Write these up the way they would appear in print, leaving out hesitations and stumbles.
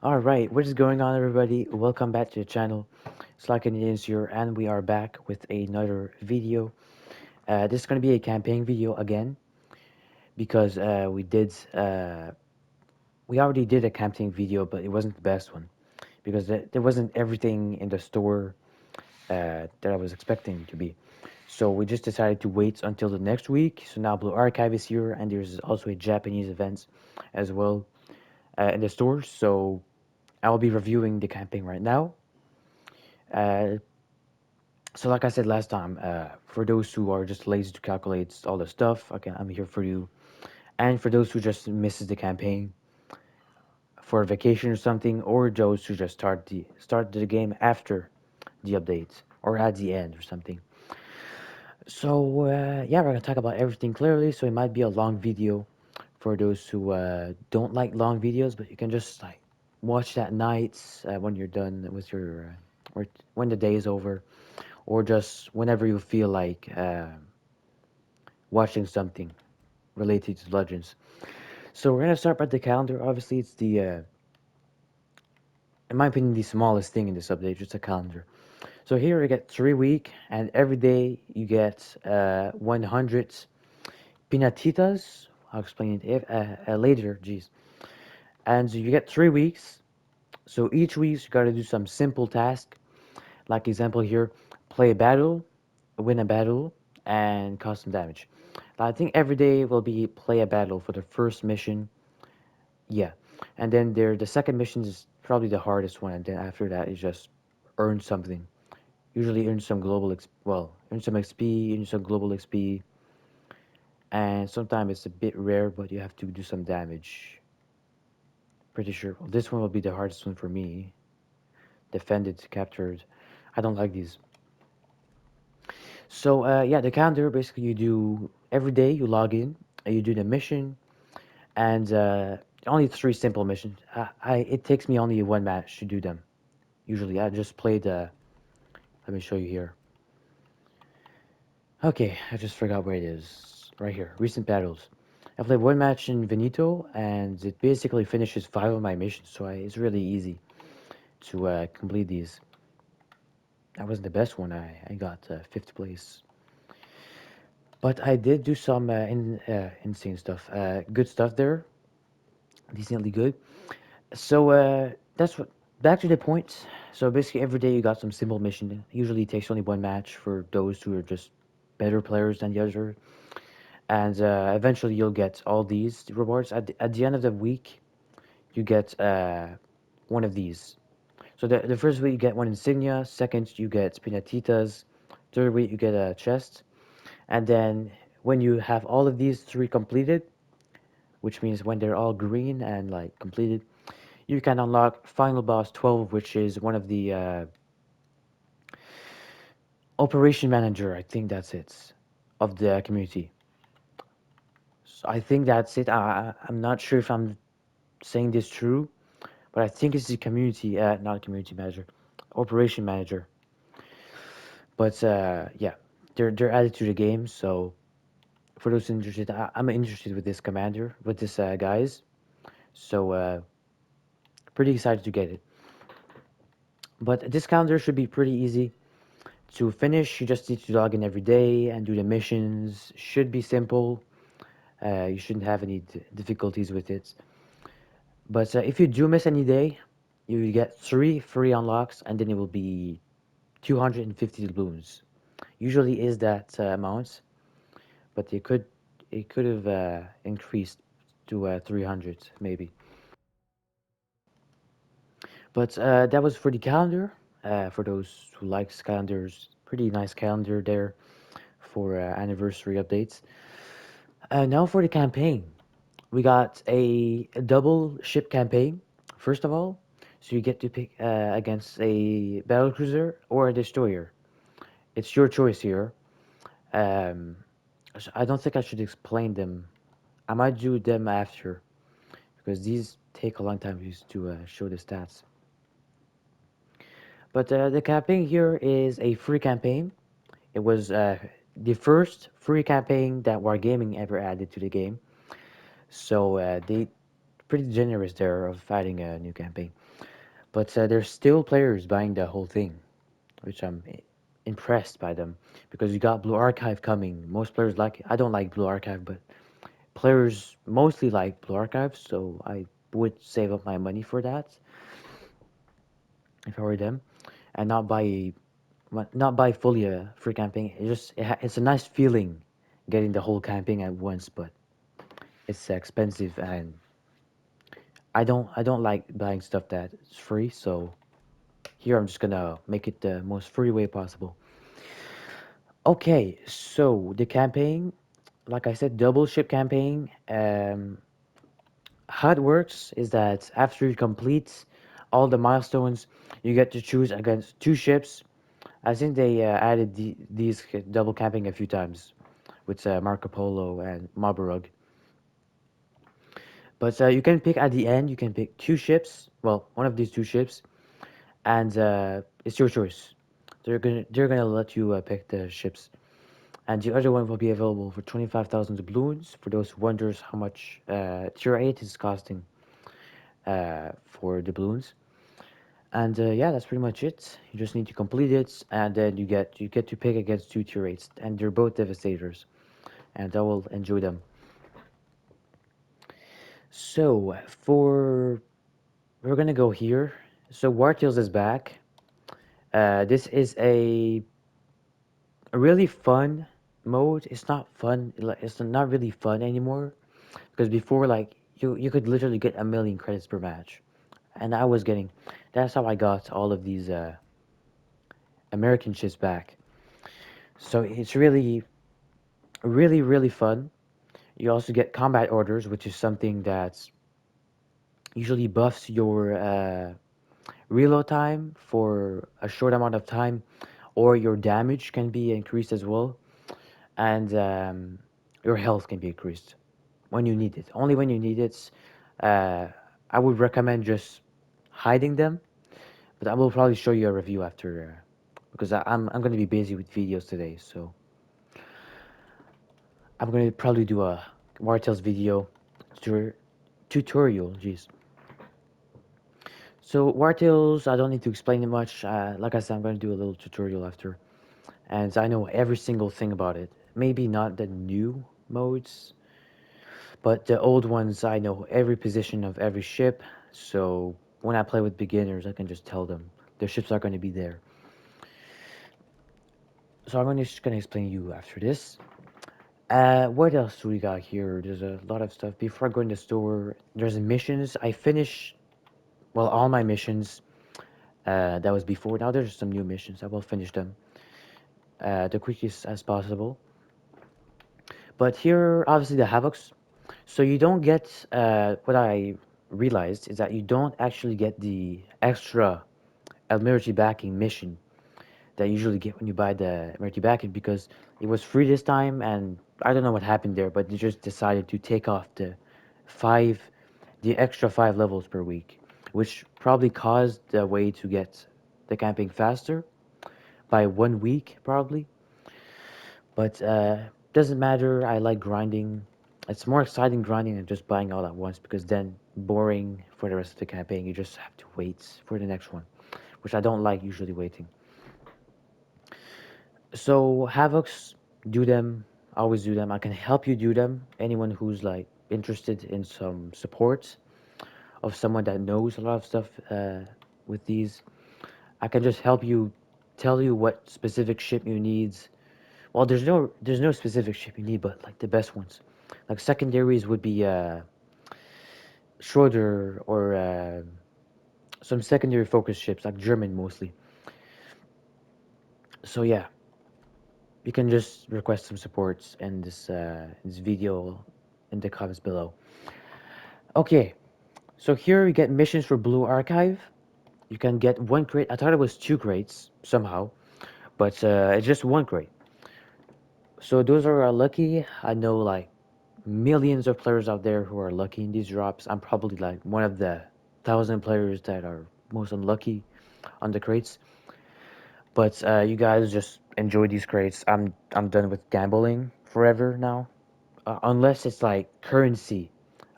All right, what is going on, everybody? Welcome back to the channel. Slack Indians here, and we are back with another video. This is going to be a campaign video again because we already did a campaign video, but it wasn't the best one because there wasn't everything in the store that I was expecting to be. So we just decided to wait until the next week. So now Blue Archive is here, and there's also a Japanese event as well in the stores. So I will be reviewing the campaign right now. Uh, so like I said last time, for those who are just lazy to calculate all the stuff, okay, I'm here for you. And for those who just misses the campaign for a vacation or something, or those who just start the game after the update or at the end or something. So yeah, we're gonna talk about everything clearly. So it might be a long video for those who don't like long videos, but you can just like watch that night when you're done with your or when the day is over, or just whenever you feel like watching something related to Legends. So we're gonna start by the calendar. Obviously, it's in my opinion, the smallest thing in this update, just a calendar. So here you get 3 week, and every day you get 100 pinatitas. I'll explain it later. Jeez, and you get 3 weeks. So each week you gotta do some simple task. Like example here, play a battle, win a battle, and cause some damage. I think every day will be play a battle for the first mission. Yeah, and then the second mission is probably the hardest one, and then after that is just earn something. Usually earn some earn some XP, earn some global XP, and sometimes it's a bit rare, but you have to do some damage. Pretty sure this one will be the hardest one for me. Defended, captured. I don't like these. So yeah, the calendar basically you do every day. You log in, and you do the mission, and only three simple missions. It takes me only one match to do them. Usually, I just play the. Let me show you here. Okay, I just forgot where it is. Right here, recent battles. I played one match in Veneto, and it basically finishes five of my missions. So it's really easy to complete these. That wasn't the best one. I got fifth place. But I did do some insane stuff. Good stuff there. Decently good. So that's what. Back to the point. So basically, every day you got some simple mission. Usually, it takes only one match for those who are just better players than the other. And eventually, you'll get all these rewards. At the end of the week, you get one of these. So the first week you get one insignia. Second, you get pinatitas. Third week you get a chest. And then when you have all of these three completed, which means when they're all green and like completed, you can unlock final boss 12, which is one of the operation manager. I think that's it of the community. So I think that's it. I'm not sure if I'm saying this true, but I think it's the community, not community manager, operation manager. But yeah, they're added to the game. So for those interested, I'm interested with this commander, with this guys. So pretty excited to get it. But this calendar should be pretty easy to finish. You just need to log in every day and do the missions. Should be simple. You shouldn't have any difficulties with it. But if you do miss any day, you get three free unlocks, and then it will be 250 doubloons. Usually is that amount, but it could have increased to 300 maybe. But that was for the calendar. For those who likes calendars, pretty nice calendar there for anniversary updates. Now for the campaign, we got a double ship campaign. First of all, so you get to pick against a battle cruiser or a destroyer. It's your choice here. Um, so I don't think I should explain them. I might do them after because these take a long time to show the stats. But the campaign here is a free campaign. It was the first free campaign that Wargaming ever added to the game. So they pretty generous there of adding a new campaign. But there's still players buying the whole thing, which I'm impressed by them because you got Blue Archive coming. Most players like it. I don't like Blue Archive, but players mostly like Blue Archive, so I would save up my money for that if I were them, and not buy fully a free campaign. It's a nice feeling getting the whole campaign at once, but it's expensive, and I don't like buying stuff that's free. So here I'm just gonna make it the most free way possible. Okay, so the campaign, like I said, double ship campaign. How it works is that after you complete all the milestones, you get to choose against two ships. I think they added these double camping a few times with Marco Polo and Mabarug. But you can pick at the end. You can pick two ships. Well, one of these two ships, and it's your choice. They're gonna let you pick the ships, and the other one will be available for 25,000 doubloons. For those who wonders how much tier 8 is costing for doubloons. And yeah, that's pretty much it. You just need to complete it, and then you get to pick against two tier 8s, and they're both devastators, and I will enjoy them. So for we're gonna go here. So Wartails is back. This is a really fun mode. It's not fun. It's not really fun anymore because before, like you could literally get a million credits per match, and I was getting. That's how I got all of these American ships back. So it's really fun. You also get combat orders, which is something that usually buffs your reload time for a short amount of time, or your damage can be increased as well, and your health can be increased when you need it. Only when you need it. Uh, I would recommend just hiding them, but I will probably show you a review after because I'm going to be busy with videos today, so I'm going to probably do a Wartails video tutor- tutorial. Jeez. So Wartails, I don't need to explain it much. Like I said, I'm going to do a little tutorial after, and I know every single thing about it. Maybe not the new modes, but the old ones, I know every position of every ship. So when I play with beginners, I can just tell them their ships are going to be there. So just going to explain you after this. What else do we got here? There's a lot of stuff. Before I go in the store, there's missions. I finish well all my missions. That was before. Now there's some new missions. I will finish them the quickest as possible. But here, obviously, the Havocs. So you don't get what I realized is that you don't actually get the extra Admiralty backing mission that you usually get when you buy the Admiralty backing because it was free this time, and I don't know what happened there, but they just decided to take off five, the extra 5 levels per week, which probably caused the way to get the camping faster by 1 week, probably. But doesn't matter. I like grinding. It's more exciting grinding than just buying all at once because then boring for the rest of the campaign. You just have to wait for the next one, which I don't like usually waiting. So Havocs, do them. Always do them. I can help you do them. Anyone who's like interested in some support of someone that knows a lot of stuff with these, I can just help you, tell you what specific ship you need. Well, there's no specific ship you need, but like the best ones. Like secondaries would be Schroeder or some secondary focus ships, like German mostly. So yeah, you can just request some supports in this video in the comments below. Okay, so here you get missions for Blue Archive. You can get one crate. I thought it was two crates somehow, but it's just one crate. So those are lucky. I know like millions of players out there who are lucky in these drops. I'm probably like one of the 1,000 players that are most unlucky on the crates. But you guys just enjoy these crates. I'm done with gambling forever now, unless it's like currency.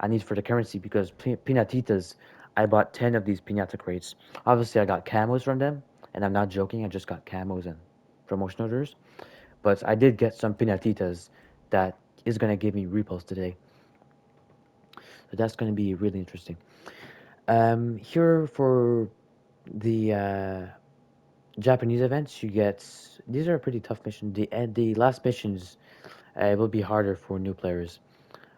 I need for the currency because pinatitas, I bought 10 of these pinata crates. Obviously, I got camos from them, and I'm not joking, I just got camos and promotion orders. But I did get some pinatitas that is going to give me repos today. So that's going to be really interesting. Here for the Japanese events, you get these are pretty tough missions. The last missions will be harder for new players,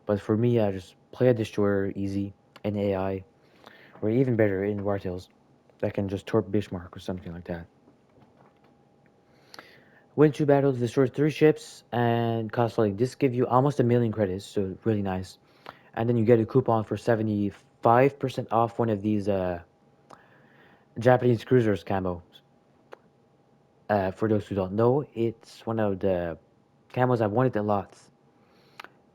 but for me, I just play a destroyer easy in AI, or even better in Wartails that can just torp Bismarck or something like that. Win 2 battles, destroy 3 ships, and cost like this give you almost a million credits, so really nice. And then you get a coupon for 75% off one of these Japanese cruisers camos. For those who don't know, it's one of the camos I've wanted a lot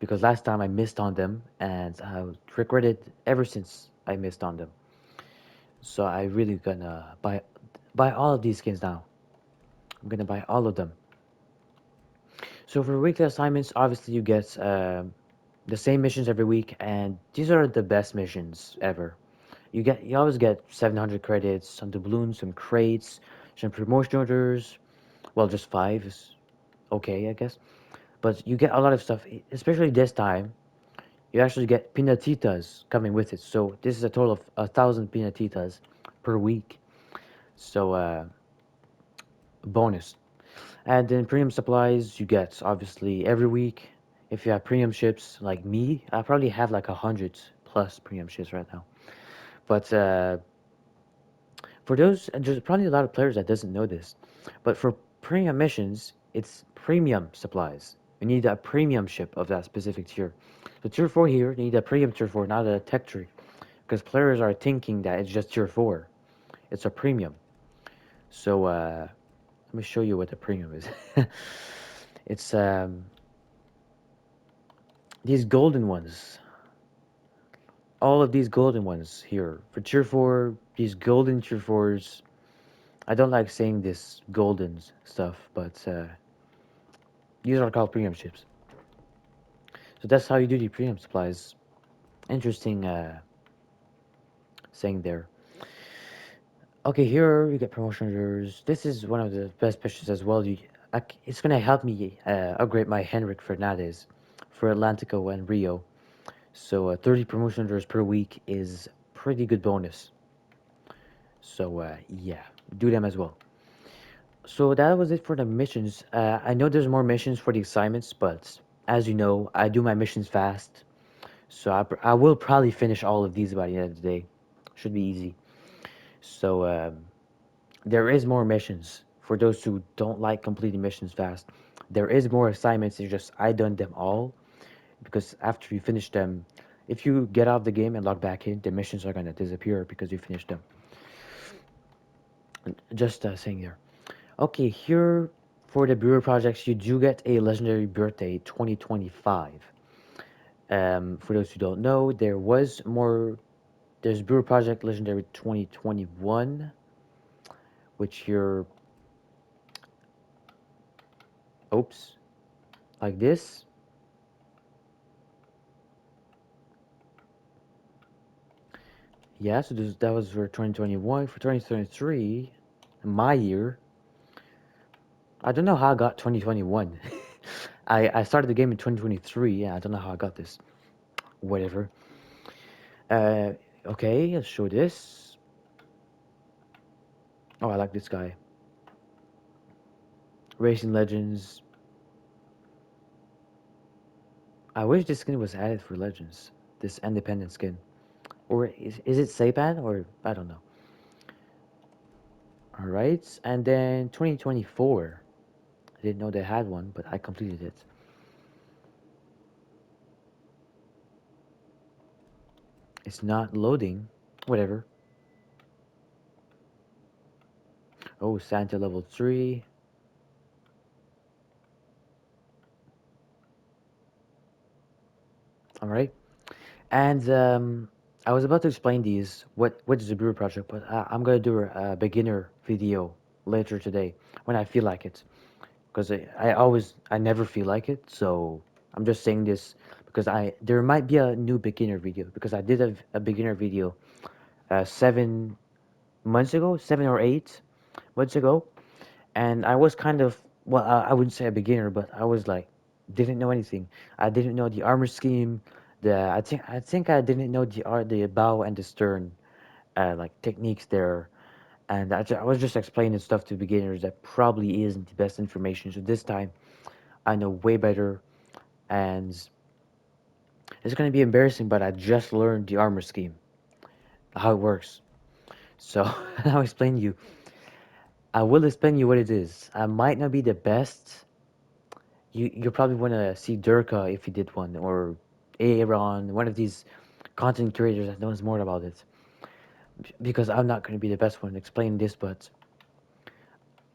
because last time I missed on them and I regretted ever since I missed on them. So I really gonna buy all of these skins now. I'm gonna buy all of them. So for weekly assignments, obviously you get the same missions every week, and these are the best missions ever. You always get 700 credits, some doubloons, some crates, some promotion orders. Well, just five is okay, I guess. But you get a lot of stuff, especially this time. You actually get pinatitas coming with it. So this is a total of 1,000 pinatitas per week. So bonus. And then premium supplies you get obviously every week. If you have premium ships like me, I probably have like 100+ premium ships right now. But for those, and there's probably a lot of players that doesn't know this, but for premium missions, it's premium supplies. You need a premium ship of that specific tier. So tier 4 here, you need a premium tier 4, not a tech tree. Because players are thinking that it's just tier 4. It's a premium. So let me show you what the premium is. It's these golden ones. All of these golden ones here. For tier 4, these golden tier 4s. I don't like saying this golden stuff, but these are called premium ships. So that's how you do the premium supplies. Interesting saying there. Okay, here you get promotion orders. This is one of the best pitches as well. It's gonna help me upgrade my Henrik Fernandez for Atlantico and Rio. So 30 promotion orders per week is pretty good bonus. So yeah, do them as well. So that was it for the missions. I know there's more missions for the assignments, but as you know, I do my missions fast. So I will probably finish all of these by the end of the day. Should be easy. So there is more missions for those who don't like completing missions fast. There is more assignments. It's just I done them all because after you finish them, if you get out of the game and log back in, the missions are gonna disappear because you finished them. Just saying there. Okay, here for the Bureau projects, you do get a legendary birthday 2025. For those who don't know, there's Bureau Project Legendary 2021, which you're, oops, like this. Yeah, so that was for 2021. For 2023, my year, I don't know how I got 2021. I started the game in 2023. Yeah, I don't know how I got this. Whatever. Uh, okay, let's show this. Oh, I like this guy. Racing Legends. I wish this skin was added for Legends. This independent skin. Or is it Saipan? Or I don't know. Alright, and then 2024. I didn't know they had one, but I completed it. It's not loading. Whatever. Oh, Santa level 3. Alright. And I was about to explain these, what is the Brewer project, but I'm gonna do a beginner video later today when I feel like it. Because I never feel like it, so I'm just saying this because I there might be a new beginner video because I did a beginner video 7 months ago, 7 or 8 months ago, and I was kind of well, I wouldn't say a beginner, but I was like didn't know anything. I didn't know the armor scheme. I think I didn't know the bow and the stern like techniques there, and I was just explaining stuff to beginners that probably isn't the best information. So this time I know way better, and it's gonna be embarrassing, but I just learned the armor scheme, how it works. So I'll explain you. I will explain you what it is. I might not be the best. You probably want to see Durka if he did one, or Aaron, one of these content creators that knows more about it. Because I'm not going to be the best one explaining this, but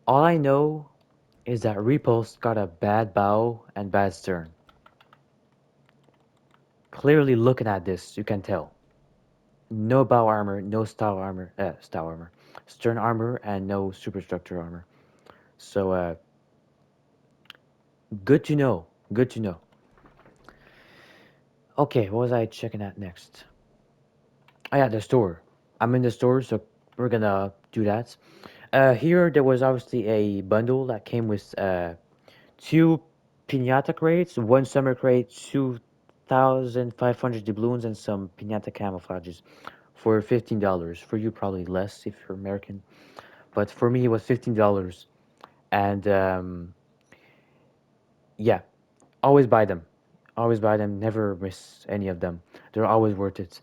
all I know is that Repulse got a bad bow and bad stern. Clearly, looking at this, you can tell. No bow armor, no style armor, stern armor, and no superstructure armor. So, good to know. Good to know. Okay, what was I checking at next? Oh yeah, the store. I'm in the store, so we're gonna do that. Here there was obviously a bundle that came with two pinata crates, one summer crate, 2,500 doubloons, and some pinata camouflages for $15. For you, probably less if you're American, but for me it was $15. And yeah, always buy them. Always buy them. Never miss any of them. They're always worth it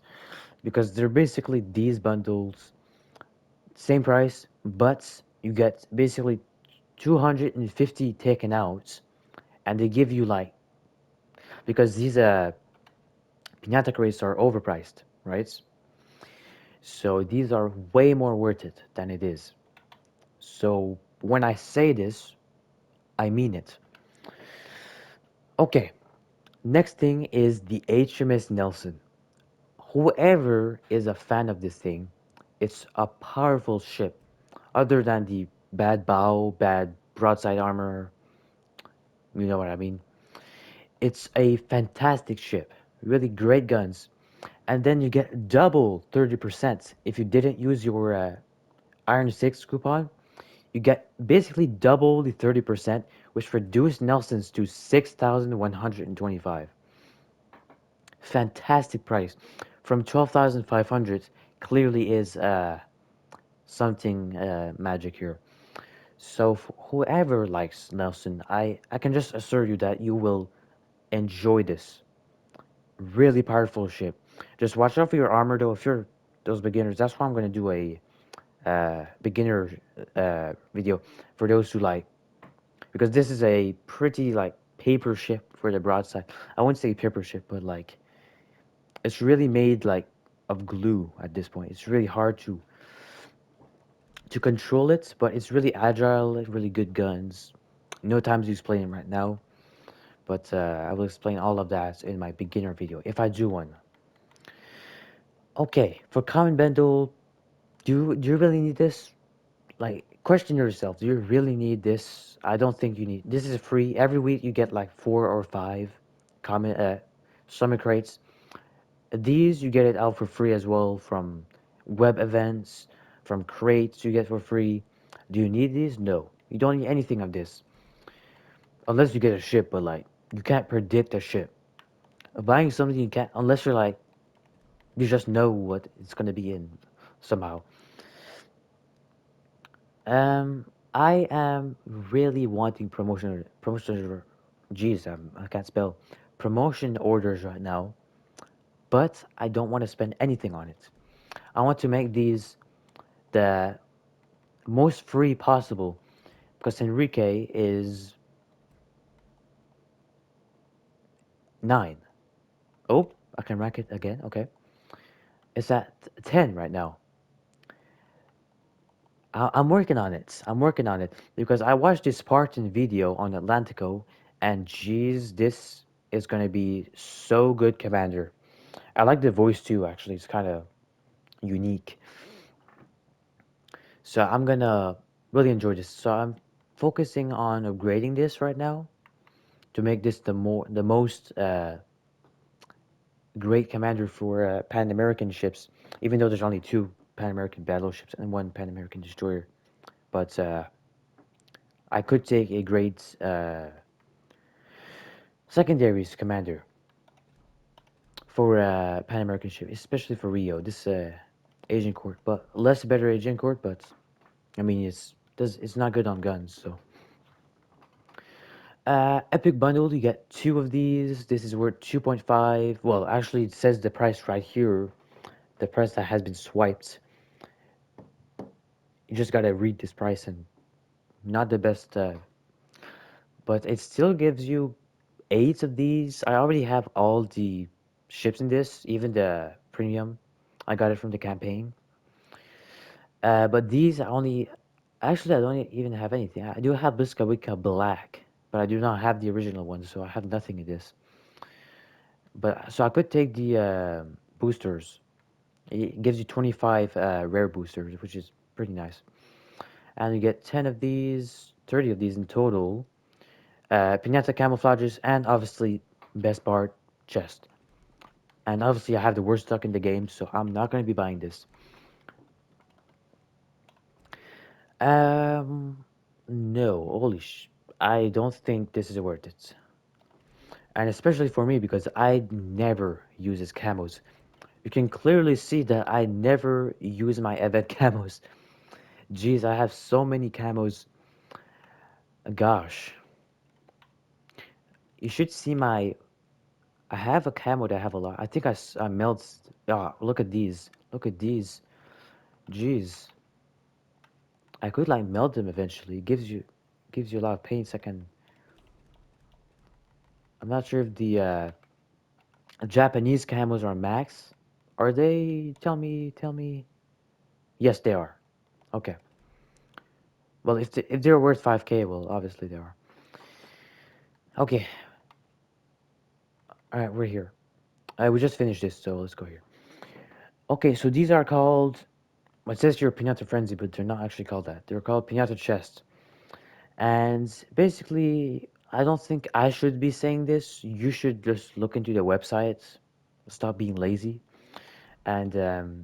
because they're basically these bundles, same price, but you get basically 250 taken out, and they give you like because these pinata crates are overpriced, right? So these are way more worth it than it is. So when I say this, I mean it. Okay, next thing is the HMS Nelson. Whoever is a fan of this thing, it's a powerful ship. Other than the bad bow, bad broadside armor, you know what I mean. It's a fantastic ship, really great guns, and then you get double 30% if you didn't use your Iron 6 coupon. You get basically double the 30%, which reduced Nelson's to 6,125. Fantastic price. From 12,500, clearly is something magic here. So whoever likes Nelson, I can just assure you that you will enjoy this. Really powerful ship. Just watch out for your armor though. If you're those beginners, that's why I'm gonna do a beginner video for those who like, because this is a pretty like paper ship for the broadside. I wouldn't say paper ship, but like it's really made like of glue at this point. It's really hard to control it, but it's really agile, like, really good guns. No time to explain it right now, but I will explain all of that in my beginner video if I do one. Okay, for common bundle, do you really need this? Like, question yourself. Do you really need this? I don't think you need. This is free. Every week you get like 4 or 5 common summer crates. These you get it out for free as well from web events, from crates you get for free. Do you need these? No. You don't need anything of this unless you get a ship. But like, you can't predict a ship. Buying something you can't unless you're like you just know what it's gonna be in somehow. Um, I am really wanting promotion. Geez, I can't spell promotion orders right now, but I don't want to spend anything on it. I want to make these the most free possible because Enrique is 9. Oh, I can rank it again. Okay, it's at 10 right now. I'm working on it. I'm working on it because I watched this Spartan video on Atlantico, and geez, this is gonna be so good, Commander. I like the voice too. Actually, it's kind of unique. So I'm gonna really enjoy this. So I'm focusing on upgrading this right now to make this the most great commander for Pan American ships, even though there's only two Pan American battleships and one Pan American destroyer. But I could take a great secondaries commander for Pan American ship, especially for Rio. This Agent Court, but less better Agent Court. But I mean, it's not good on guns. So Epic bundle, you get two of these. This is worth 2.5. Well, actually, it says the price right here. The price that has been swiped. You just gotta read this price and not the best, but it still gives you eight of these. I already have all the ships in this, even the premium. I got it from the campaign. But these I only, actually I don't even have anything. I do have Bliskawika Black, but I do not have the original one, so I have nothing in this. But so I could take the boosters. It gives you 25 rare boosters, which is pretty nice. And you get 10 of these, 30 of these in total. Pinata camouflages, and obviously, best part, chest. And obviously, I have the worst luck in the game, so I'm not going to be buying this. Um, no, I don't think this is worth it. And especially for me, because I never use his camos. You can clearly see that I never use my event camos. Jeez, I have so many camos. Gosh, you should see my. I have a camo that I have a lot. I think I melt. Ah, look at these. Look at these. Jeez, I could like melt them eventually. It gives you a lot of paints. I can. I'm not sure if the Japanese camos are max. Are they? Tell me. Tell me. Yes, they are. Okay. Well, if they're worth 5K, well, obviously they are. Okay. All right, we're here. We just finished this, so let's go here. Okay, so these are called. It says here Pinata Frenzy, but they're not actually called that. They're called Pinata Chest. And basically, I don't think I should be saying this. You should just look into the website, stop being lazy, and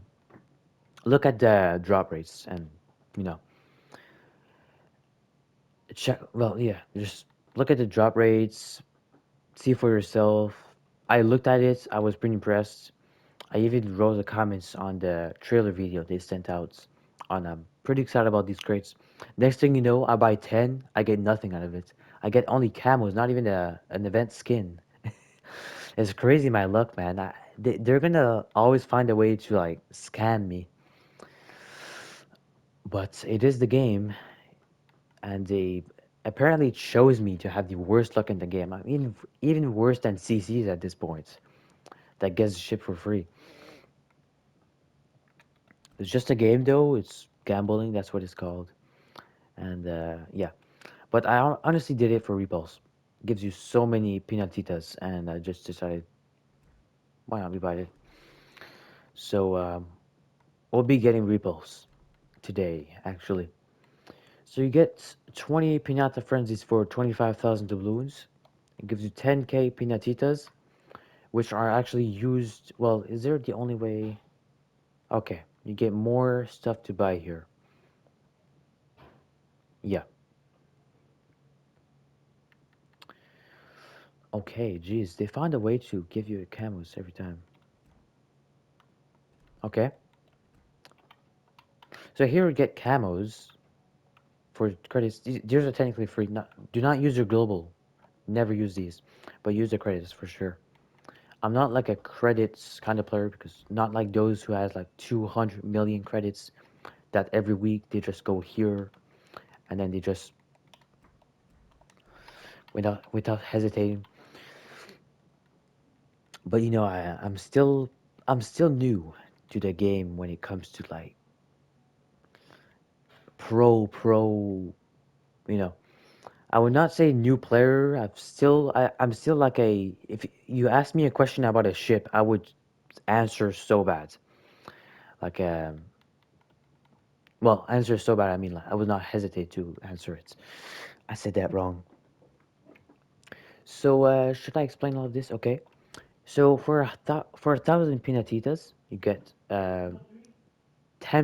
look at the drop rates and, you know, check. Well, yeah, just look at the drop rates, see for yourself. I looked at it, I was pretty impressed. I even wrote the comments on the trailer video they sent out on pretty excited about these crates. Next thing you know, I buy 10, I get nothing out of it. I get only camos, not even an event skin. It's crazy my luck, man. They're gonna always find a way to like scam me. But it is the game, and they apparently chose me to have the worst luck in the game. I mean, even worse than CCs at this point. That gets the ship for free. It's just a game though. It's gambling. That's what it's called. And yeah, but I honestly did it for repulse. Gives you so many pinatitas, and I just decided why not we buy it. So we'll be getting repulse today, actually. So you get 20 pinata frenzies for 25,000 doubloons. It gives you 10k pinatitas, which are actually used. Well, is there the only way? Okay, you get more stuff to buy here. Yeah. Okay, geez, they found a way to give you camos every time. Okay, so here we get camos for credits. These are technically free. Do not use your global. Never use these, but use the credits for sure. I'm not like a credits kind of player because not like those who has like 200 million credits that every week they just go here and then they just without hesitating. But you know, I'm still new to the game when it comes to like pro. You know, I would not say new player. I'm still like a. If you ask me a question about a ship, I would answer so bad. Like well, answer so bad. I mean, like, I would not hesitate to answer it. I said that wrong. So should I explain all of this? Okay. So for 1,000 pinatitas, you get 10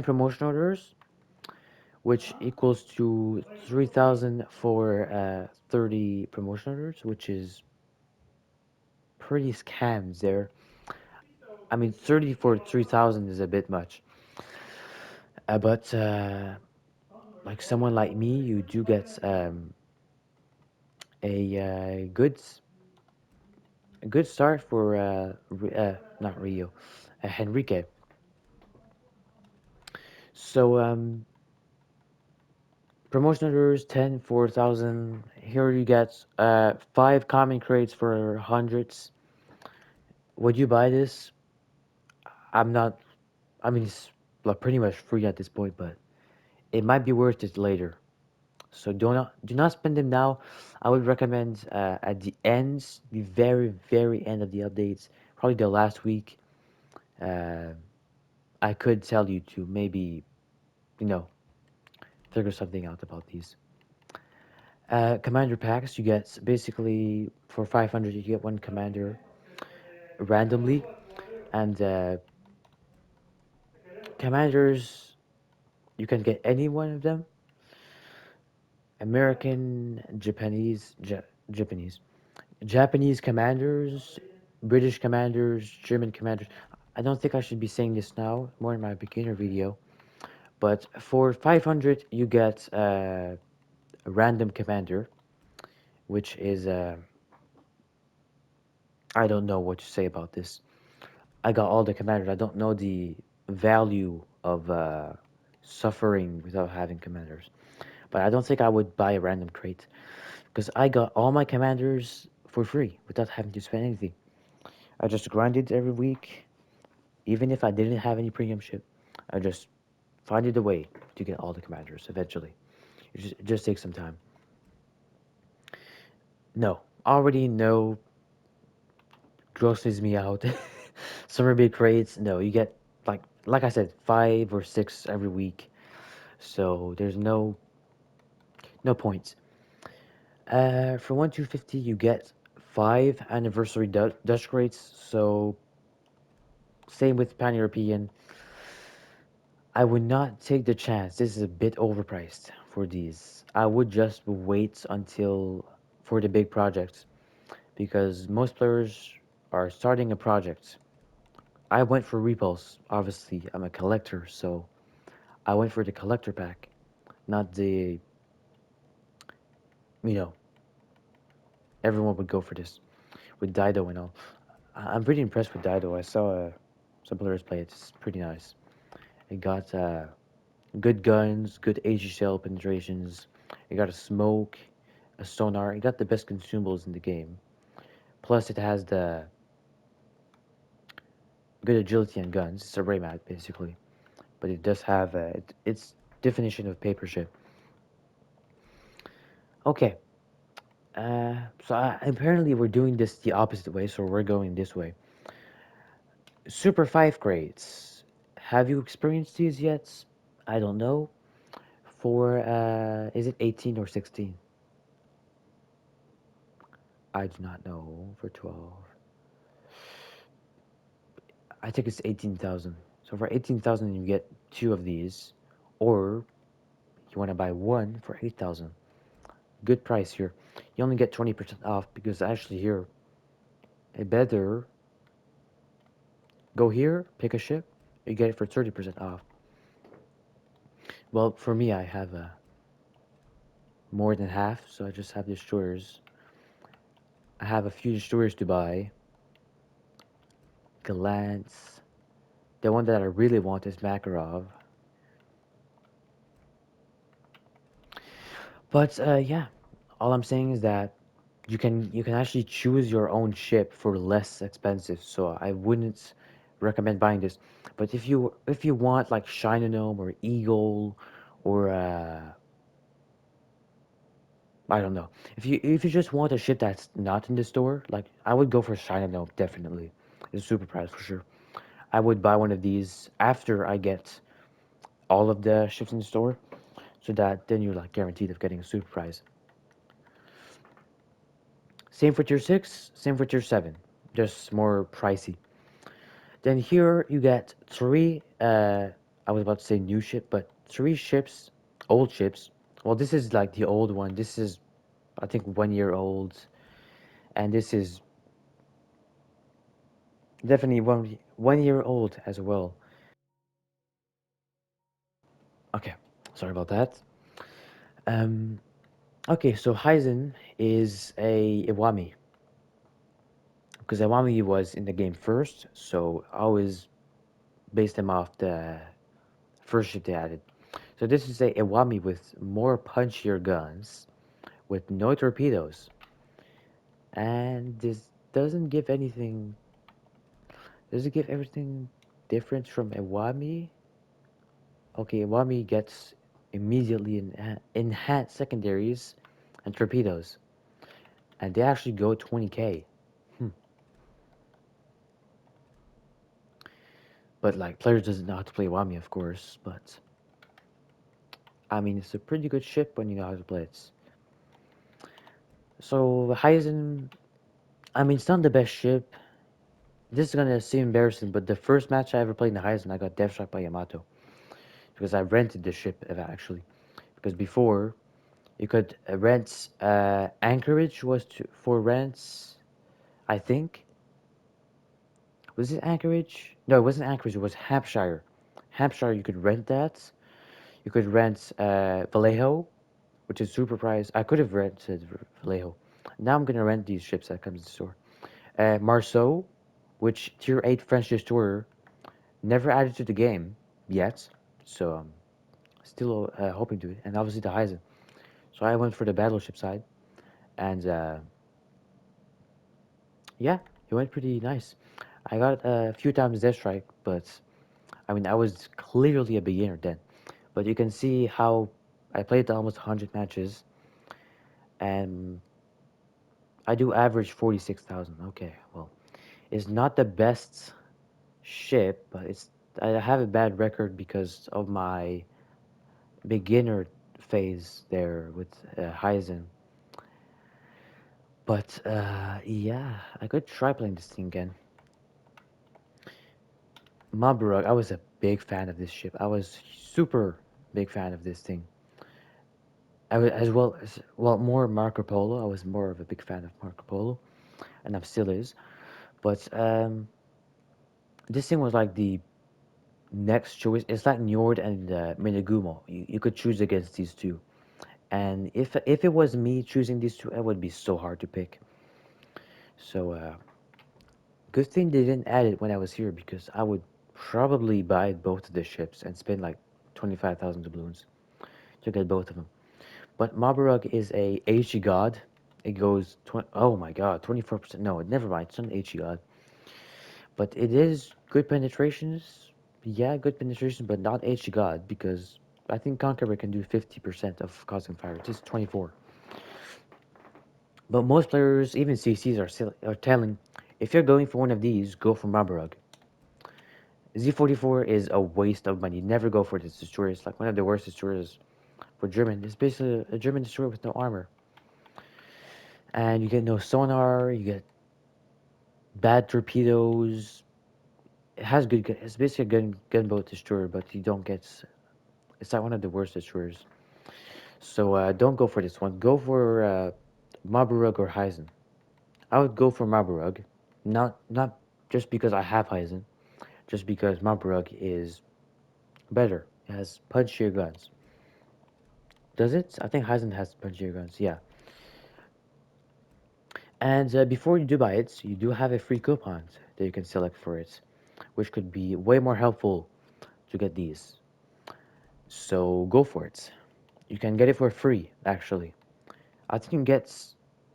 promotion orders, which equals to 3,000 for 30 promotion orders, which is pretty scams there. I mean, 30 for 3,000 is a bit much. But like someone like me, you do get a good start for not Rio, Henrique. So promotion orders 10 for 1,000. Here you get five common crates for hundreds. Would you buy this? I'm not. I mean, it's like pretty much free at this point, but it might be worth it later. So do not spend them now. I would recommend at the ends, the very end of the updates, probably the last week. Uh, I could tell you to maybe you know figure something out about these. Commander packs, you get basically for 500 you get one commander randomly, and commanders you can get any one of them. American, Japanese, Japanese commanders, British commanders, German commanders. I don't think I should be saying this now, more in my beginner video. But for 500, you get a random commander, which is I don't know what to say about this. I got all the commanders. I don't know the value of suffering without having commanders. But I don't think I would buy a random crate because I got all my commanders for free without having to spend anything. I just grinded every week, even if I didn't have any premium ship. I just finded a way to get all the commanders eventually. It just takes some time. No, already no grosses me out. Summer big crates, no, you get like I said, 5 or 6 every week. So there's no points. For 1 250 you get 5 anniversary Dutch crates. So same with Pan European. I would not take the chance. This is a bit overpriced for these. I would just wait until for the big projects because most players are starting a project. I went for Repulse. Obviously, I'm a collector, so I went for the collector pack, not the, you know, everyone would go for this with Dido and all. I'm pretty impressed with Dido. I saw some players play it. It's pretty nice. It got good guns, good AG shell penetrations. It got a smoke, a sonar. It got the best consumables in the game. Plus, it has the good agility and guns. It's a Raymat, basically. But it does have its definition of paper ship. Okay, apparently we're doing this the opposite way, so we're going this way. Super 5 grades. Have you experienced these yet? I don't know. For, is it 18 or 16? I do not know. For 12. I think it's 18,000. So for 18,000, you get two of these. Or you want to buy one for 8,000. Good price here. You only get 20% off because actually here, a better go here, pick a ship, you get it for 30% off. Well, for me, I have more than half, so I just have destroyers. I have a few destroyers to buy. Galance. The one that I really want is Makarov. But yeah, all I'm saying is that you can actually choose your own ship for less expensive. So I wouldn't recommend buying this. But if you want like Shinonome or Eagle or I don't know. If you just want a ship that's not in the store, like I would go for Shinonome definitely. It's super price for sure. I would buy one of these after I get all of the ships in the store, so that then you're like guaranteed of getting a super price. Same for tier 6, same for tier 7. just more pricey. Then here you get three. I was about to say new ship, but three ships, old ships. Well, this is like the old one. This is, I think, 1 year old, and this is definitely 1 year old as well. Okay, sorry about that. Um, okay, so Heisen is a Iwami because Iwami was in the game first, so I always based them off the first ship they added. So this is a Iwami with more punchier guns, with no torpedoes, and this doesn't give anything. Does it give everything different from Iwami? Okay, Iwami gets immediately enhanced secondaries and torpedoes, and they actually go 20k. Hmm. But like players doesn't know how to play Iwami, of course. But I mean, it's a pretty good ship when you know how to play it. So Heisen, I mean, it's not the best ship. This is gonna seem embarrassing, but the first match I ever played in the Heisen, I got death struck by Yamato because I rented the ship actually. Because before you could rent Anchorage was for rents. I think was it Anchorage? No, it wasn't Anchorage. It was Hampshire. Hampshire, you could rent that. You could rent Vallejo, which is super price. I could have rented Vallejo. Now I'm gonna rent these ships that comes to the store. Marceau, which tier 8 French destroyer, never added to the game yet, so still hoping to it. And obviously the Heisen. So I went for the battleship side, and yeah, it went pretty nice. I got a few times death strike, but I mean I was clearly a beginner then. But you can see how I played almost 100 matches, and I do average 46,000. Okay, well, it's not the best ship, but it's I have a bad record because of my beginner phase there with Heisen. But yeah, I could try playing this thing again. Maburug, I was a big fan of this ship. I was super big fan of this thing. I was as well more Marco Polo. I was more of a big fan of Marco Polo, and I'm still is. But this thing was like the next choice. It's like Njord and Minagumo. You could choose against these two. And if it was me choosing these two, it would be so hard to pick. So good thing they didn't add it when I was here because I would probably buy both of the ships and spend like 25,000 doubloons to get both of them. But Mabarug is a HE god. It goes oh my god, 24%. No, never mind. It's not an HE god, but it is good penetrations. Yeah, good penetration, but not HE god because I think Conqueror can do 50% of causing fire. It's just 24. But most players, even CCs, are telling if you're going for one of these, go for Marburg. Z44 is a waste of money. Never go for this destroyer. It's like one of the worst destroyers for German. It's basically a German destroyer with no armor. And you get no sonar, you get bad torpedoes. It has good, it's basically a gunboat destroyer, but you don't get, it's like one of the worst destroyers. So don't go for this one. Go for Marburg or Heisen. I would go for Marburg, not just because I have Heisen, just because Marburg is better. It has punchier guns. Does it? I think Heisen has punchier guns. Yeah. And before you do buy it, you do have a free coupon that you can select for it, which could be way more helpful to get these. So go for it. You can get it for free, actually. I think you can get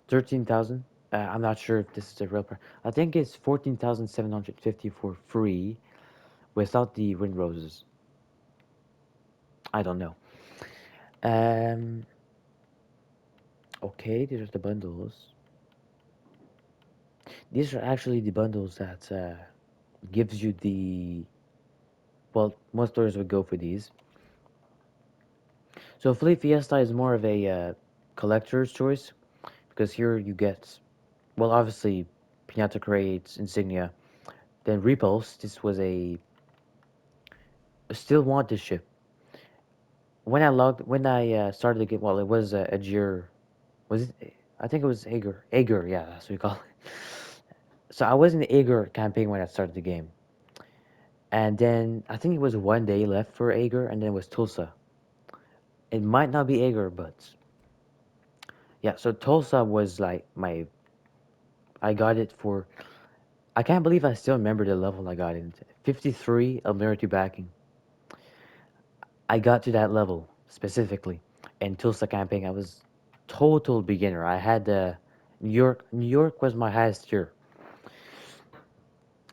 13,000. I'm not sure if this is a real price. I think it's 14,750 for free without the wind roses. I don't know. Um, okay, these are the bundles. These are actually the bundles that gives you the, well, most stores would go for these. So Fleet Fiesta is more of a collector's choice because here you get, well, obviously Pinata Crates, Insignia. Then Repulse, this was a still wanted ship. When I started the game, well, it was a year, was it? I think it was Aegir. Aegir, yeah, that's what we call it. So I was in the Aegir campaign when I started the game. And then I think it was one day left for Aegir, and then it was Tulsa. It might not be Aegir, but yeah, so Tulsa was like I got it for, I can't believe I still remember the level I got in. 53 of Military Backing. I got to that level specifically. And Tulsa camping, I was total beginner. I had New York. New York was my highest tier,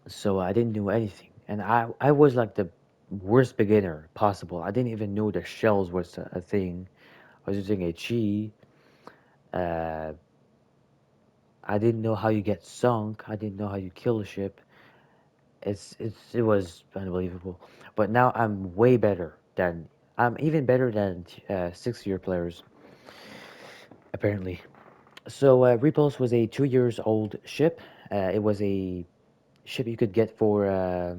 so I didn't know anything. And I was like the worst beginner possible. I didn't even know the shells was a thing. I was using a chi. Uh, I didn't know how you get sunk. I didn't know how you kill a ship. It was unbelievable. But now I'm even better than 6 year players apparently. So Repulse was a 2 years old ship. It was a ship you could get for I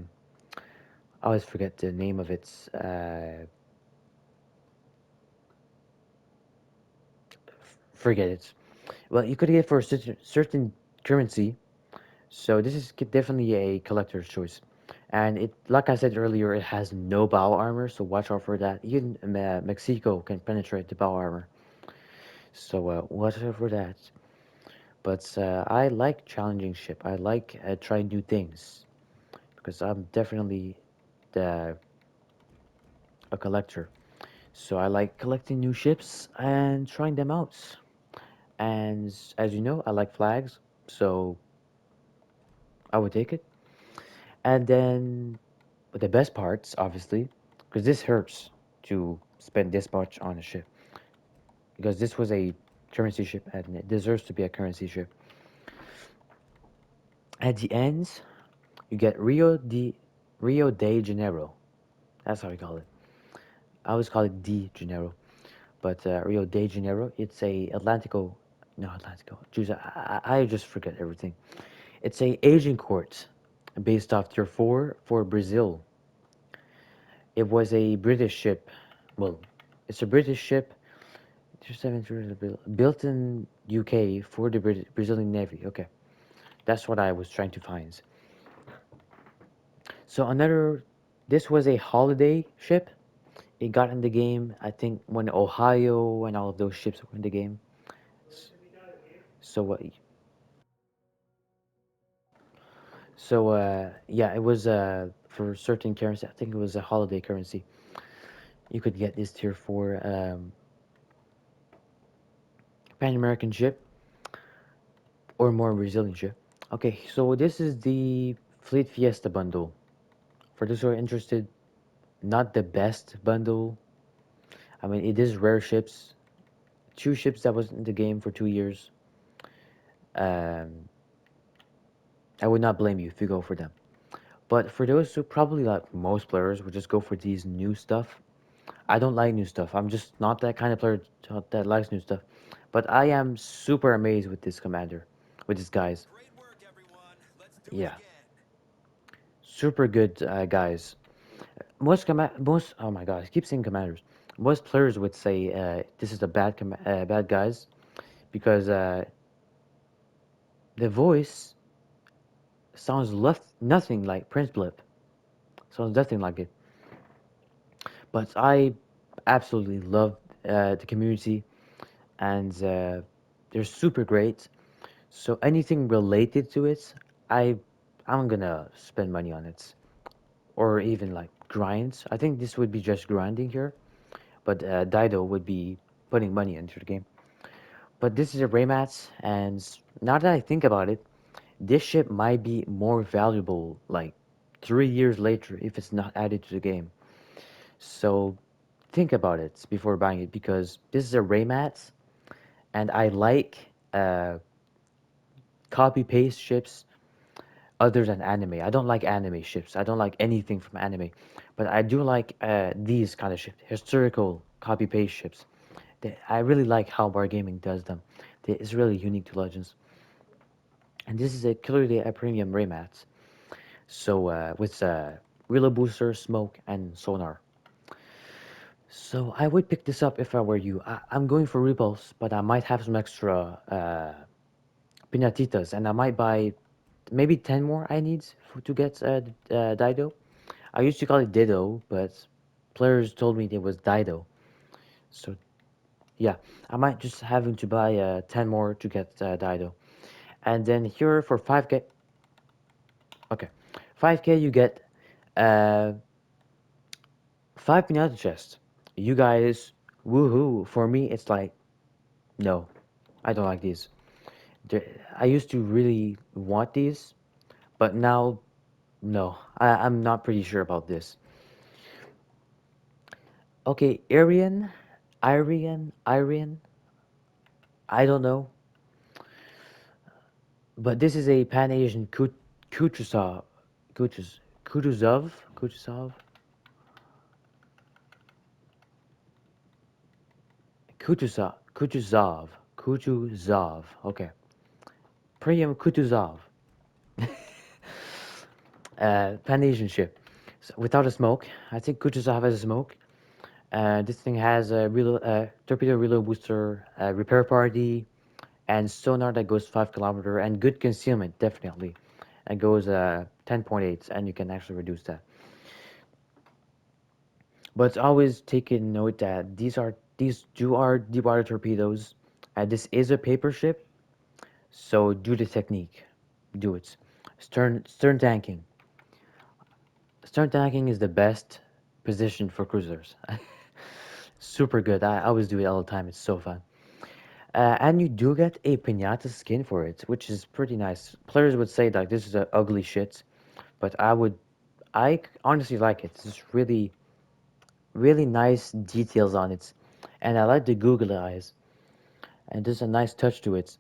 always forget the name of it. Forget it. Well, you could get for a certain currency. So this is definitely a collector's choice. And it, like I said earlier, it has no bow armor, so watch out for that. Even Mexico can penetrate the bow armor, so watch out for that. But I like challenging ship. I like trying new things because I'm definitely the a collector. So I like collecting new ships and trying them out. And as you know, I like flags, so I would take it. And then, but the best parts, obviously, because this hurts to spend this much on a ship, because this was a currency ship and it deserves to be a currency ship. At the ends, you get Rio de Janeiro. That's how we call it. I always call it de Janeiro, but Rio de Janeiro. It's a Atlantico, no Atlantico. Jeez, I just forget everything. It's a Asian court based off Tier 4 for Brazil. It was a British ship. Well, it's a British ship. Tier 7 built in UK for the Brazilian Navy. Okay, that's what I was trying to find. So this was a holiday ship. It got in the game, I think, when Ohio and all of those ships were in the game. So, yeah, it was for certain currency. I think it was a holiday currency. You could get this tier 4 Pan American ship or more resilient ship. Okay, so this is the Fleet Fiesta bundle. For those who are interested, not the best bundle. I mean, it is rare ships. Two ships that was in the game for 2 years. Um, I would not blame you if you go for them. But for those who probably like most players would just go for these new stuff. I don't like new stuff. I'm just not that kind of player that likes new stuff. But I am super amazed with this commander, with these guys. Yeah, super good guys. Most oh my god, I keep saying commanders. Most players would say this is a bad guys because the voice sounds nothing like Prince Blip. Sounds nothing like it. But I absolutely love the community and they're super great. So anything related to it, I I'm gonna spend money on it, or even like grinds. I think this would be just grinding here, but Dido would be putting money into the game. But this is a Raymat, and now that I think about it, this ship might be more valuable like 3 years later if it's not added to the game. So think about it before buying it because this is a Raymat, and I like copy paste ships other than anime. I don't like anime ships. I don't like anything from anime, but I do like these kind of ships, historical copy paste ships. I really like how Wargaming does them. It's really unique to Legends. and this is a clearly a premium Raymat. So with reload booster, smoke, and sonar. So I would pick this up if I were you. I'm going for repulse, but I might have some extra pinatitas, and I might buy maybe 10 more I need to get Dido. I used to call it Dido, but players told me it was Dido. So yeah, I might just having to buy 10 more to get Dido. And then here for 5k, okay, 5k you get uh, 5 pinata chests. You guys, woohoo. For me, it's like, no, I don't like these. I used to really want these, but now, no, I'm not pretty sure about this. Okay, Arian, I don't know, but this is a Pan Asian Kutuzov, Kutuzov, Kutuzov. Okay, Priam Kutuzov, Pan Asian ship. So without a smoke, I think Kutuzov has a smoke. This thing has a torpedo reload booster, repair party, and sonar that goes 5 kilometer, and good concealment definitely. It goes 10.8, and you can actually reduce that. But always take in note that these are deep water torpedoes. This is a paper ship, so do the technique, do it. Stern tanking. Stern tanking is the best position for cruisers. Super good. I always do it all the time. It's so fun. And you do get a pinata skin for it, which is pretty nice. Players would say like this is a ugly shit, but I honestly like it. It's just really, really nice details on it, and I like the Google eyes, and there's a nice touch to it.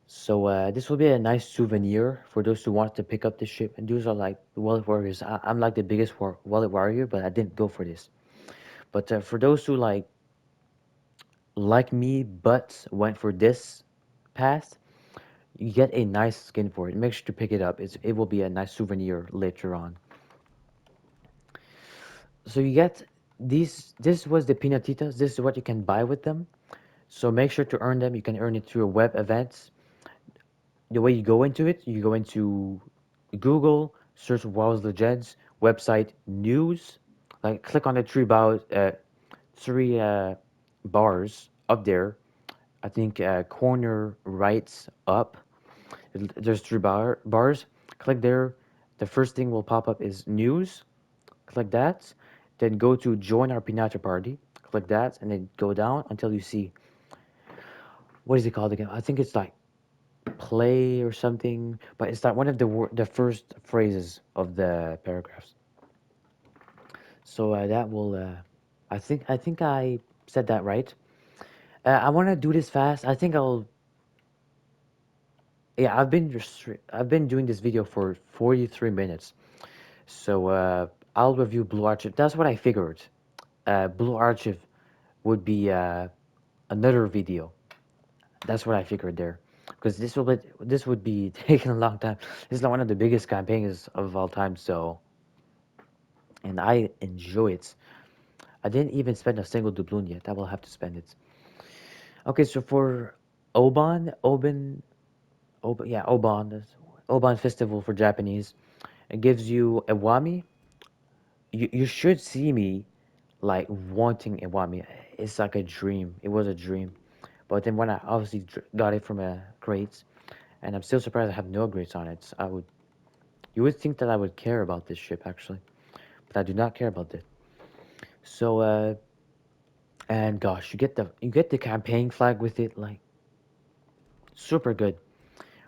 So this will be a nice souvenir for those who want to pick up the ship. And those are like wallet warriors. I'm like the biggest wallet warrior, but I didn't go for this. But for those who like me, but went for this path, you get a nice skin for it. Make sure to pick it up. It will be a nice souvenir later on. So you get these. This was the pinatitas. This is what you can buy with them. So make sure to earn them. You can earn it through a web events. The way you go into it, you go into Google, search Wars Legends, website news, like click on the three bars up there. I think corner right up. There's three bars. Click there. The first thing will pop up is news. Click that. Then go to join our Pinata party. Click that, and then go down until you see what is it called again? I think it's like play or something, but it's like one of the first phrases of the paragraphs. So that will, I think I said that right. I want to do this fast. I think I'll. Yeah, I've been doing this video for 43 minutes. So I'll review Blue Archive. That's what I figured. Blue Archive would be another video. That's what I figured there, because this would be taking a long time. This is like one of the biggest campaigns of all time. So, and I enjoy it. I didn't even spend a single doubloon yet. I will have to spend it. Okay, so for Oban, Oban Festival for Japanese. It gives you a wami. You should see me like wanting a wami. It's like a dream. It was a dream. But then when I obviously got it from a crate, and I'm still surprised I have no grades on it. You would think that I would care about this ship actually, but I do not care about it. So, and gosh, you get the campaign flag with it, like super good.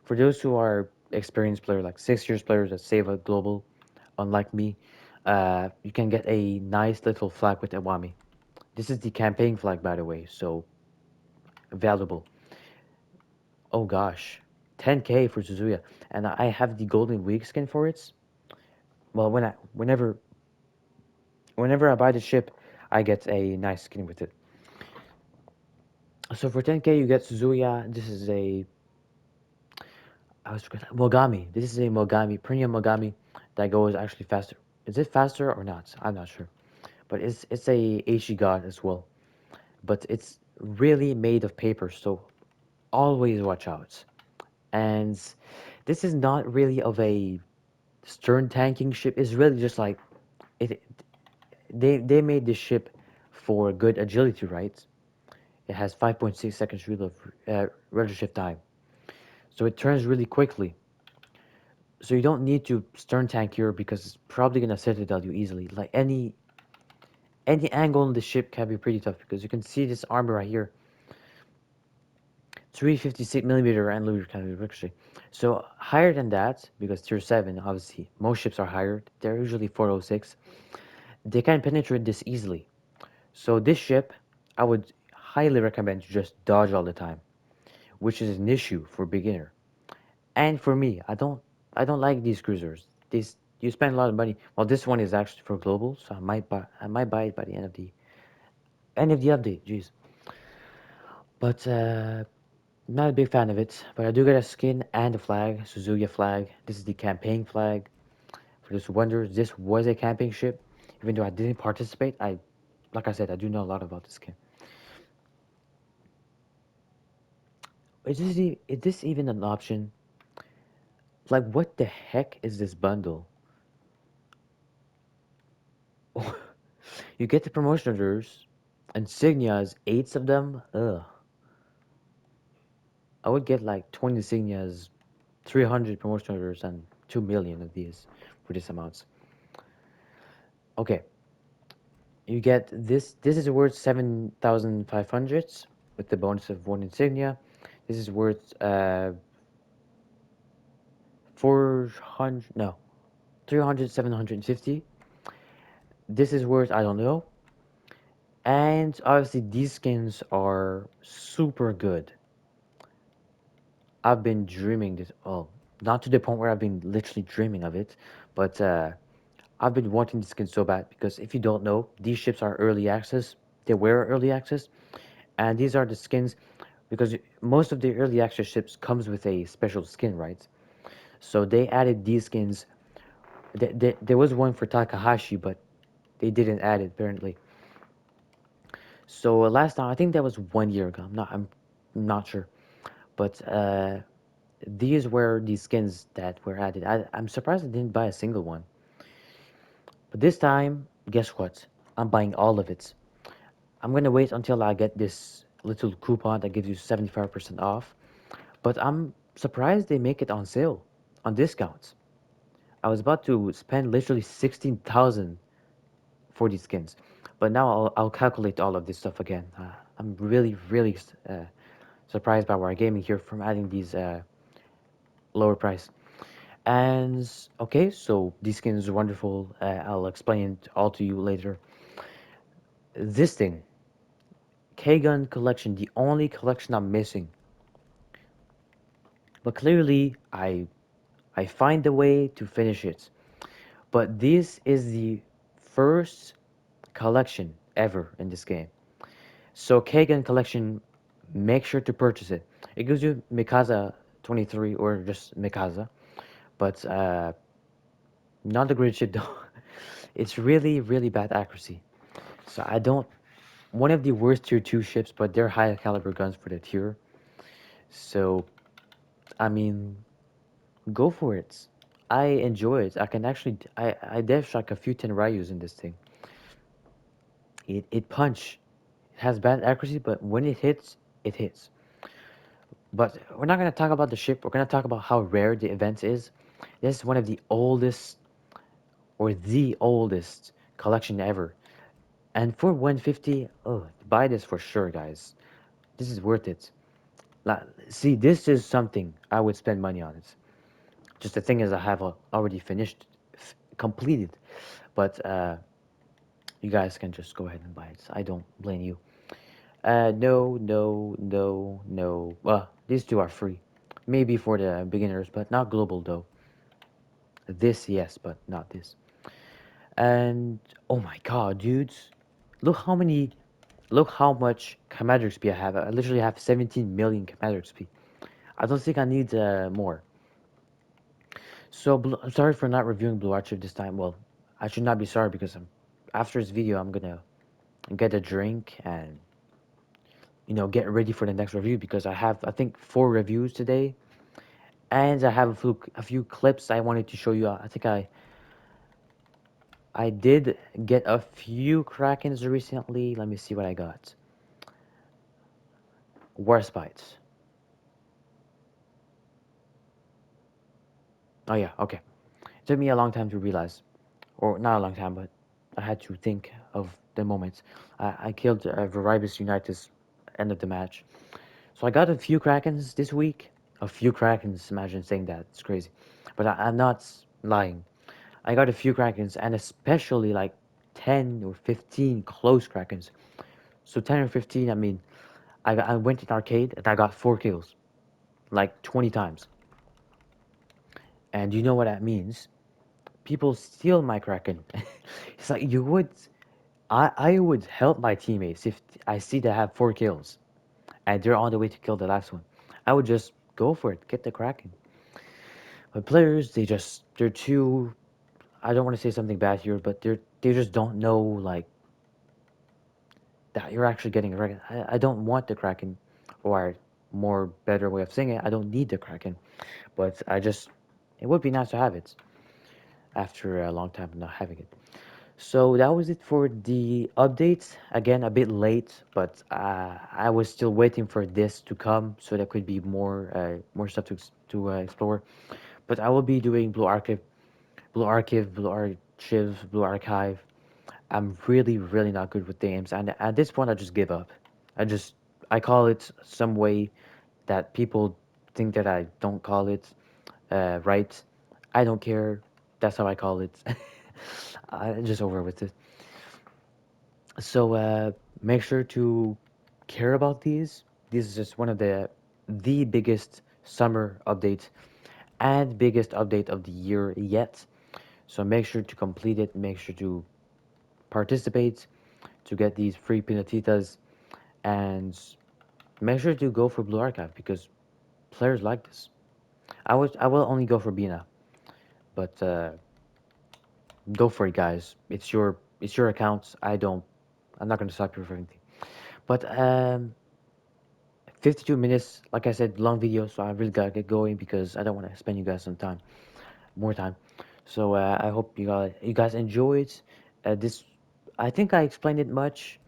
For those who are experienced players, like 6 years players that save a global, unlike me, you can get a nice little flag with Iwami. This is the campaign flag, by the way, so valuable. Oh gosh, 10k for Suzuya, and I have the Golden Week skin for it. Well, whenever I buy the ship, I get a nice skin with it. So for 10k, you get Suzuya. This is a I was Mogami. This is a Mogami, premium Mogami that goes actually faster. Is it faster or not? I'm not sure. But it's a HE god as well. But it's really made of paper, so always watch out. And this is not really of a stern tanking ship. It's really just like it. They made this ship for good agility, right? It has 5.6 seconds rate of rudder shift time, so it turns really quickly. So you don't need to stern tank here because it's probably gonna citadel you easily. Like any angle on the ship can be pretty tough because you can see this armor right here, 356 millimeter and lunar cannon ricochet. So higher than that, because tier 7, obviously most ships are higher. They're usually 406. They can penetrate this easily. So this ship, I would highly recommend you just dodge all the time, which is an issue for beginner. And for me, I don't like these cruisers. These you spend a lot of money. Well, this one is actually for global, so I might buy it by the end of the update. Jeez, but not a big fan of it. But I do get a skin and a flag, Suzuki flag. This is the campaign flag. For those who wonder, this was a camping ship, even though I didn't participate. Like I said, I do know a lot about this game. Is this even an option? Like, what the heck is this bundle? You get the promotion orders, insignias, eight of them. Ugh. I would get like 20 insignias, 300 promotion orders, and 2 million of these for these amounts. Okay, you get this. This is worth 7,500 with the bonus of one insignia. This is worth 400. No, 300, 750. This is worth I don't know. And obviously, these skins are super good. I've been dreaming this. Oh, not to the point where I've been literally dreaming of it, but I've been wanting this skin so bad because if you don't know, these ships are early access. They were early access, and these are the skins because most of the early access ships comes with a special skin, right? So they added these skins. There was one for Takahashi, but they didn't add it apparently. So last time, I think that was 1 year ago. I'm not sure, but these were the skins that were added. I'm surprised I didn't buy a single one. But this time, guess what? I'm buying all of it. I'm gonna wait until I get this little coupon that gives you 75% off. But I'm surprised they make it on sale, on discounts. I was about to spend literally 16,000 for these skins. But now I'll calculate all of this stuff again. I'm really surprised by Wargaming here from adding these lower price. And okay, so these skins are wonderful. I'll explain it all to you later. This thing, K-Gun collection, the only collection I'm missing. But clearly, I find a way to finish it. But this is the first collection ever in this game. So K-Gun collection, make sure to purchase it. It gives you Mikasa 23 or just Mikasa, but not the great ship though. It's really bad accuracy. So I don't one of the worst tier 2 ships, but they're high caliber guns for the tier. So, I mean, go for it. I enjoy it. I can actually, I dev like a few 10 Ryus in this thing. It punch. It has bad accuracy, but when it hits, it hits. But we're not going to talk about the ship. We're going to talk about how rare the event is. This is one of the oldest, or the oldest collection ever. And for 150, oh, buy this for sure, guys. This is worth it. See, this is something I would spend money on it. Just the thing is, I have already finished, completed. But you guys can just go ahead and buy it. I don't blame you. No, no, no, no. Well, these two are free. Maybe for the beginners, but not global though. This, yes, but not this. And oh my god, dudes. Look how many, look how much commander XP I have. I literally have 17 million commander XP. I don't think I need more. I'm sorry for not reviewing Blue Archive this time. Well, I should not be sorry because after this video, I'm gonna get a drink and get ready for the next review because I have I think 4 reviews today, and I have a few clips I wanted to show you. I think I did get a few Krakens recently. Let me see what I got. Warspites. Oh yeah, okay. It took me a long time to realize, or not a long time, but I had to think of the moments. I killed Varibus Unitas end of the match. So I got a few Krakens this week. A few Krakens, imagine saying that. It's crazy. But I'm not lying. I got a few Krakens, and especially like 10 or 15 close Krakens. So 10 or 15, I mean, I went in arcade and I got 4 kills, like 20 times. And you know what that means? People steal my Kraken. It's like I would help my teammates if I see they have 4 kills and they're on the way to kill the last one. I would just go for it, get the Kraken. But players, they're too. I don't want to say something bad here, but they just don't know like that you're actually getting a Kraken. I don't want the Kraken, or more better way of saying it, I don't need the Kraken, but it would be nice to have it after a long time of not having it. So that was it for the updates. Again, a bit late, but I was still waiting for this to come, so there could be more stuff to explore. But I will be doing Blue Archive, Blue Archive. I'm really, really not good with names, and at this point, I just give up. I just I call it some way that people think that I don't call it right. I don't care. That's how I call it. I just over with it. So make sure to care about these. This is just one of the biggest summer updates and biggest update of the year yet. So make sure to complete it. Make sure to participate to get these free pinatitas, and make sure to go for Blue Archive because players like this. I will only go for Bina, but go for it, guys. It's your account. I'm not gonna stop you for anything. But 52 minutes, like I said, long video, so I really gotta get going because I don't want to spend you guys more time. So I hope you guys enjoyed this. I think I explained it much.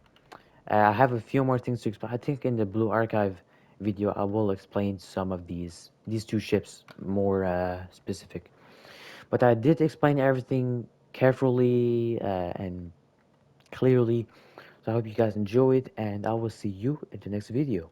I have a few more things to explain. I think in the Blue Archive video, I will explain some of these 2 ships more specific. But I did explain everything carefully and clearly. So I hope you guys enjoyed, and I will see you in the next video.